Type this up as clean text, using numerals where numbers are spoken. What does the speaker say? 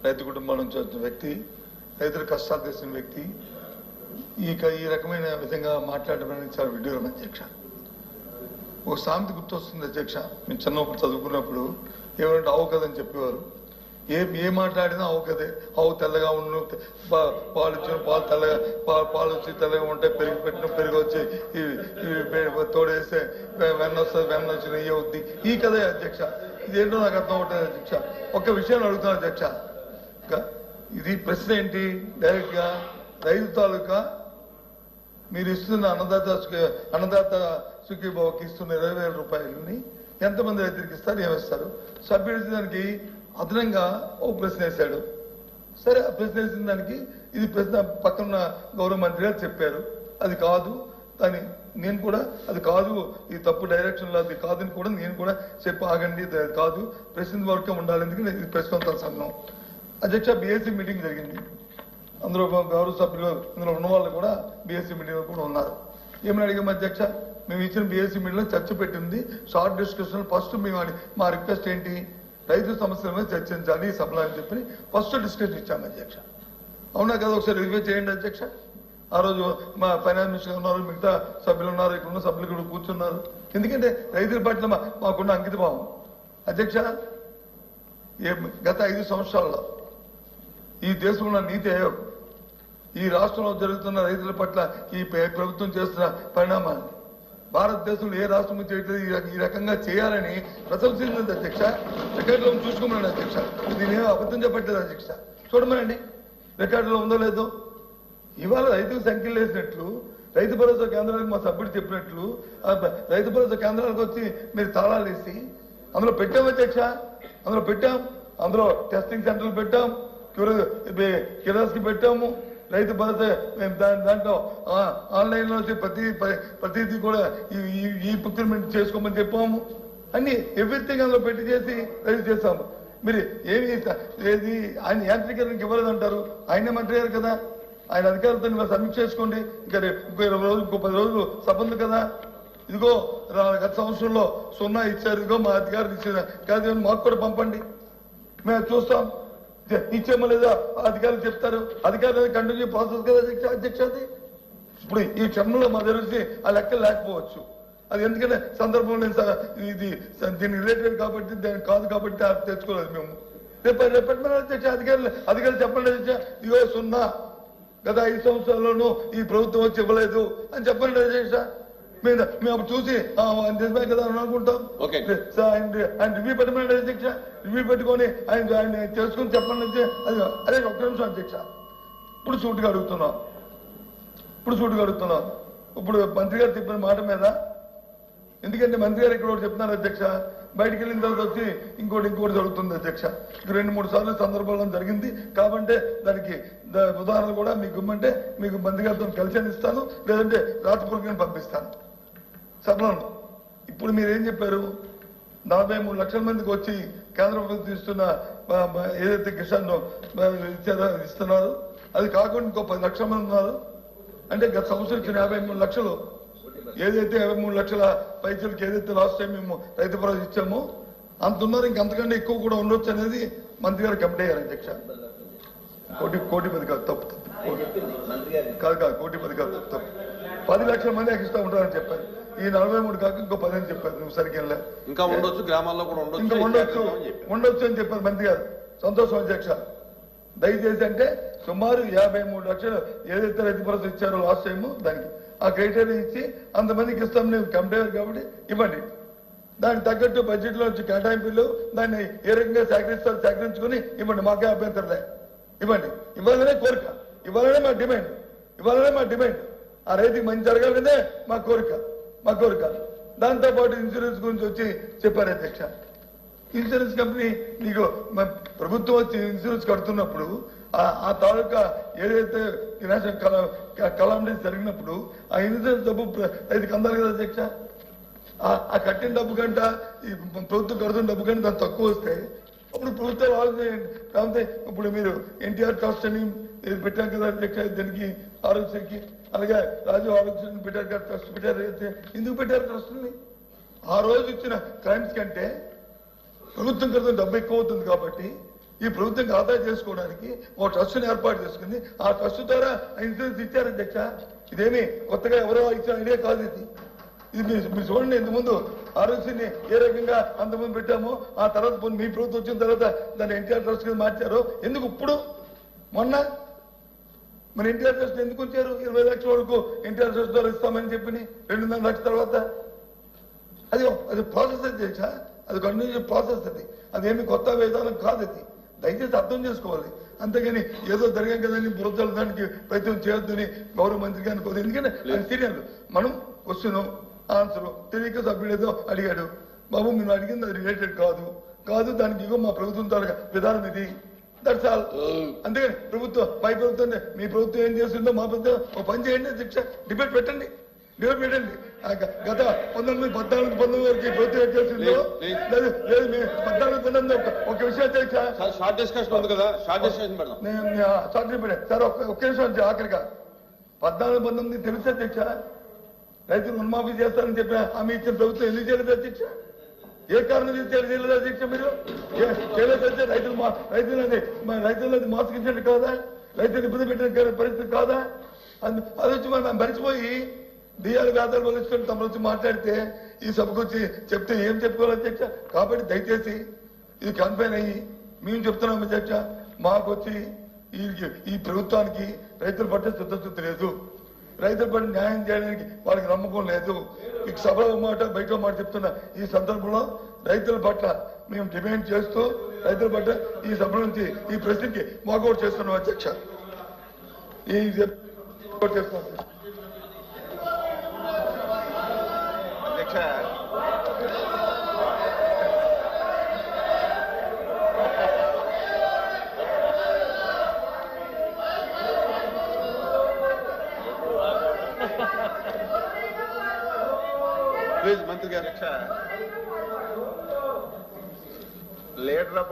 రైతు కుటుంబాల నుంచి వచ్చిన వ్యక్తి, రైతుల కష్టాలు తెలిసిన వ్యక్తి ఈ రకమైన విధంగా మాట్లాడడం అనేది చాలా విడ్డూరం అధ్యక్ష. ఒక సామెత గుర్తొస్తుంది అధ్యక్ష. మేము చిన్నప్పుడు చదువుకున్నప్పుడు ఏమంటే ఆవు కదని చెప్పేవారు. ఏ మాట్లాడినా ఆవు కదే. ఆవు తెల్లగా ఉండు, పాలు ఇచ్చిన పాలు తెల్లగా, పాలు వచ్చి తెల్లగా ఉంటాయి, పెరుగు పెట్టిన పెరుగు వచ్చి తోడేస్తే వెన్న వస్తుంది, వెన్న వచ్చి నెయ్యి అవుద్ది. ఈ కదే అధ్యక్ష. ఇదేంటో నాకు అర్థం అవుతుంది అధ్యక్ష. ఒక్క విషయాన్ని అడుగుతాను అధ్యక్ష. ఇది ప్రశ్న ఏంటి? డైరెక్ట్ గా రైతు తాలూకా మీరు ఇస్తున్న అన్నదాత సుఖీభావకి ఇస్తున్న 20,000 రూపాయలని ఎంతమంది రైతులకు ఇస్తారు, ఏమిస్తారు? సభ్యుడు దానికి అదనంగా ఓ ప్రశ్న వేశాడు. సరే, ఆ ప్రశ్న వేసిన దానికి ఇది ప్రశ్న పక్కన గౌరవ మంత్రి గారు చెప్పారు అది కాదు, దాని నేను కూడా అది కాదు, ఈ తప్పు డైరెక్షన్లో అది కాదని కూడా నేను కూడా చెప్పి ఆగండి, అది కాదు, ప్రశ్న వరకే ఉండాలి, ఎందుకంటే ఇది ప్రశ్నోత్తర సంఘం. అధ్యక్ష, బీఎస్సీ మీటింగ్ జరిగింది. అందులో గౌరవ సభ్యులు ఇందులో ఉన్న వాళ్ళు కూడా బీఎస్సీ మీటింగ్లో కూడా ఉన్నారు. ఏమని అడిగాము అధ్యక్ష? మేము ఇచ్చిన బీఎస్సీ మీటింగ్లో చర్చ పెట్టింది షార్ట్ డిస్కషన్. ఫస్ట్ మేము మా రిక్వెస్ట్ ఏంటి? రైతు సమస్యల మీద చర్చించాలి ఈ సభలో అని చెప్పి ఫస్ట్ డిస్కషన్ ఇచ్చాము అధ్యక్ష. అవునా కదా? ఒకసారి రివ్యూ చేయండి అధ్యక్ష. ఆ రోజు మా ఫైనాన్స్ మినిస్టర్ ఉన్నారు, మిగతా సభ్యులు ఉన్నారు, ఇక్కడ ఉన్న సభ్యులు కూడా కూర్చున్నారు. ఎందుకంటే రైతుల పట్ల మాకున్న అంకిత భావం అధ్యక్ష. గత 5 సంవత్సరాల్లో ఈ దేశంలో నీతి ఆయోగ్ ఈ రాష్ట్రంలో జరుగుతున్న రైతుల పట్ల ఈ ప్రభుత్వం చేస్తున్న పరిణామాలు భారతదేశంలో ఏ రాష్ట్రం చేయట్లేదు. ఈ రకంగా చేయాలని ప్రశంసించింది అధ్యక్ష. రికార్డులో చూసుకోమనండి అధ్యక్ష. నేనేమో అబద్ధం చెప్పట్లేదు అధ్యక్ష. చూడమనండి రికార్డులో ఉందో లేదో. ఇవాళ రైతుకు సంఖ్యలు వేసినట్లు, రైతు భరోసా కేంద్రాలకు మా సభ్యుడు చెప్పినట్లు రైతు భరోసా కేంద్రాలకు వచ్చి మీరు తాళాలు వేసి అందులో పెట్టాం అధ్యక్ష. అందులో పెట్టాం, అందులో టెస్టింగ్ సెంటర్లు పెట్టాం, కిరాస్కి పెట్టాము, రైతు భరోసా మేము దాంట్లో ఆన్లైన్లో ప్రతిదీ కూడా ఈ ప్రొక్యూర్మెంట్ చేసుకోమని చెప్పాము. అన్ని ఎవ్రీథింగ్ అందులో పెట్టి చేసి రైతు చేస్తాము. మీరు ఏది ఆయన యాంత్రీకరణకి ఇవ్వలేదంటారు. ఆయనే మంత్రి గారు కదా, ఆయన అధికారులతో సమీక్ష చేసుకోండి. ఇంకా ఇంకో 20 రోజులు, ఇంకో 10 రోజులు సబంధు కదా. ఇదిగో గత సంవత్సరంలో 0 ఇచ్చారు, ఇదిగో మా అధికారులు ఇచ్చిన కాదు, మాకు కూడా పంపండి, మేము చూస్తాం. ఇచ్చేమో లేదా అధికారులు చెప్తారు. అధికారులు కంటిన్యూ ప్రాసెస్ కదా అధ్యక్ష. అది ఇప్పుడు ఈ క్షణంలో మా తెలిసి ఆ లెక్కలు లేకపోవచ్చు. అది ఎందుకంటే సందర్భంలో ఇది దీనికి రిలేటెడ్ కాబట్టి, దానికి కాదు కాబట్టి తెచ్చుకోలేదు మేము. రేపు అధ్యక్ష అధికారులు చెప్పండి అధ్యక్ష. ఇగో 0 గత 5 సంవత్సరాల్లోనూ ఈ ప్రభుత్వం వచ్చి ఇవ్వలేదు అని చెప్పండి అధ్యక్ష. మేము అప్పుడు చూసి నిజమే కదా అని అనుకుంటాం. ఆయన రివ్యూ పెట్టమని అధ్యక్ష. రివ్యూ పెట్టుకొని ఆయన తెలుసుకుని చెప్పండి అదే ఒక్క నిమిషం అధ్యక్ష. ఇప్పుడు సూటిగా అడుగుతున్నాం. ఇప్పుడు మంత్రి గారు చెప్పిన మాట మీద, ఎందుకంటే మంత్రి గారు ఇక్కడ చెప్తున్నారు అధ్యక్ష, బయటికి వెళ్ళిన తర్వాత వచ్చి ఇంకోటి జరుగుతుంది అధ్యక్ష. 2-3 సార్లు సందర్భాల్లో జరిగింది. కాబట్టి దానికి ఉదాహరణ కూడా మీకు ఇమ్మంటే మీకు మంత్రి గారితో కలిసి ఇస్తాను, లేదంటే రాతపూర్వకంగా పంపిస్తాను సభలో. ఇప్పుడు మీరేం చెప్పారు? 43 లక్షల మందికి వచ్చి కేంద్ర ప్రభుత్వం ఇస్తున్న ఏదైతే కిసాన్ ఇస్తున్నారు అది కాకుండా ఇంకో 10 లక్షల మంది ఉన్నారు. అంటే గత సంవత్సరం ఇచ్చిన 53 లక్షలు ఏదైతే 53 లక్షల పైసలకి ఏదైతే లాస్ట్ టైం మేము రైతు భరోసా ఇచ్చామో అంత ఉన్నారు. ఇంకంతకంటే ఎక్కువ కూడా ఉండొచ్చు అనేది మంత్రి గారు కమిటీ అయ్యారు అధ్యక్ష. కోటి 10 కాదు, తప్పు కాదు, కోటి 10 కాదు, తప్పు. 10 లక్షల మంది ఎక్స్ట్రా ఉంటారని చెప్పారు. ఈ 43 కాక ఇంకో 10 అని చెప్పారు. నువ్వు సరిగ్గా ఇంకా ఉండొచ్చు, గ్రామాల్లో కూడా ఉండొచ్చు అని చెప్పారు మంత్రి గారు. సంతోషం అధ్యక్ష. దయచేసి అంటే సుమారు 53 లక్షలు ఏదైతే రైతు భరోసా ఇచ్చారో లాస్ట్ టైం దానికి ఆ క్రైటీరియా ఇచ్చి అంతమందికి ఇస్తాం. నేను కమిటీ కాబట్టి ఇవ్వండి. దానికి తగ్గట్టు బడ్జెట్లో వచ్చి కేటాయింపులు దాన్ని ఏ రకంగా సేకరించుకుని ఇవ్వండి. మాకే అభ్యంతరలే, ఇవ్వండి. ఇవ్వాలనే కోరిక, ఇవ్వాలనే మా డిమాండ్. ఆ రైతుకి మంచి జరగాలనే మా కోరిక. దాంతోపాటు ఇన్సూరెన్స్ గురించి వచ్చి చెప్పారు అధ్యక్ష. ఇన్సూరెన్స్ కంపెనీ నీకు ప్రభుత్వం వచ్చి ఇన్సూరెన్స్ కడుతున్నప్పుడు ఆ తాలూకా ఏదైతే కలామిటీస్ జరిగినప్పుడు ఆ ఇన్సూరెన్స్ డబ్బు రైతుకి అందాలి కదా అధ్యక్ష. ఆ కట్టిన డబ్బు కంట ఈ ప్రభుత్వం కడుతున్న డబ్బు కంటే దాన్ని తక్కువ వస్తే అప్పుడు ప్రభుత్వం వాళ్ళని కాకపోతే ఇప్పుడు మీరు ఎన్టీఆర్ ట్రస్ట్ అని పెట్టారు కదా అధ్యక్ష. దానికి ఆరోగ్యశ్రీకి అలాగే రాజీవ్ ఆరోగ్యశ్రీ పెట్టారు కదా ట్రస్ట్ పెట్టారు. ఎందుకు పెట్టారు ట్రస్ట్ని? ఆ రోజు ఇచ్చిన క్లైమ్స్ కంటే ప్రభుత్వం కడుతున్న డబ్బు ఎక్కువ అవుతుంది కాబట్టి ఈ ప్రభుత్వం ఆదాయం చేసుకోవడానికి ఒక ట్రస్ట్ని ఏర్పాటు చేసుకుని ఆ ట్రస్ట్ ద్వారా ఇన్సూరెన్స్ ఇచ్చారు అధ్యక్ష. ఇదేమి కొత్తగా ఎవరో ఇచ్చిన ఐడియా కాదు ఇది. ఇది మీరు చూడండి, ఇంతకుముందు ఆరోగ్యని ఏ రకంగా అంతకుముందు పెట్టామో ఆ తర్వాత మీ ప్రభుత్వం వచ్చిన తర్వాత దాన్ని ఎన్టీఆర్ ట్రస్ట్ కింద మార్చారు. ఎందుకు ఇప్పుడు మొన్న మన ఎన్టీఆర్ ట్రస్ట్ ఎందుకు ఉంచారు? 20 లక్షల వరకు ఎన్టీఆర్ ట్రస్ట్ ద్వారా ఇస్తామని చెప్పి 2.5 లక్షల తర్వాత అది ప్రాసెస్ అధ్యక్ష. అది కంటిన్యూస్ ప్రాసెస్. అదేమి కొత్త విధానం కాదు. అది దయచేసి అర్థం చేసుకోవాలి. అంతేగాని ఏదో జరిగాం కదని బురదలు దానికి ప్రయత్నం చేయొద్దని గౌరవ మంత్రి గారిని కోరు. ఎందుకంటే అది సీరియల్. మనం క్వశ్చన్ ఆన్సర్ తెలియక సభ్యుడు ఏదో అడిగాడు, బాబు మీరు అడిగింది అది రిలేటెడ్ కాదు దానికి ఇగో మా ప్రభుత్వం తాలూకా విధానం ఇది, దట్స్ ఆల్. అంతేగాని ప్రభుత్వం పై ప్రభుత్వం మీ ప్రభుత్వం ఏం చేస్తుందో మా ప్రభుత్వం ఒక పని చేయండి శిక్ష డిబేట్ పెట్టండి. గత 1914 వరకు ప్రభుత్వం ఏం చేస్తుందో లేదు 14-19 ఒక విషయం అధ్యక్ష. షార్ట్ డిస్కషన్ ఉంది కదా, షార్ట్ డిస్కషన్ పెడదాం. సార్ ఒక్క నిమిషం ఆఖరిగా 14-19 తెలుసు అధ్యక్ష. రైతులు రుణమాఫీ చేస్తారని చెప్పి హామీ ఇచ్చిన ప్రభుత్వం ఎందుకు చేయలేదు అధ్యక్ష? ఏ కారణం చేయలేదు అధ్యక్ష? మీరు చేయలేదు అధ్యక్ష. రైతులది మోసగించండి కాదా? రైతులు ఇబ్బంది పెట్టిన పరిస్థితి కాదా? అది వచ్చి మనం మరిచిపోయి డిఆర్ వ్యాధాలు వదిలించుకొని తమ వచ్చి మాట్లాడితే ఈ సభకు వచ్చి చెప్తే ఏం చెప్పుకోవాలి అధ్యక్ష? కాబట్టి దయచేసి ఇది కన్ఫైన్ అయ్యి మేము చెప్తున్నాం అధ్యక్ష, మాకు వచ్చి ఈ ప్రభుత్వానికి రైతుల పట్ల చిత్తశుద్ధి లేదు, రైతుల పట్ల న్యాయం చేయడానికి వాళ్ళకి నమ్మకం లేదు. మీకు సభలో మాట బయట మాట చెప్తున్న ఈ సందర్భంలో రైతుల పట్ల మేము డిమాండ్ చేస్తూ రైతుల పట్ల ఈ సభ నుంచి ఈ ప్రశ్నకి వాకౌట్ చేస్తున్నాం అధ్యక్ష. చేస్తున్నాం అధ్యక్ష. ప్లీజ్ మంత్రి గారు. Leader of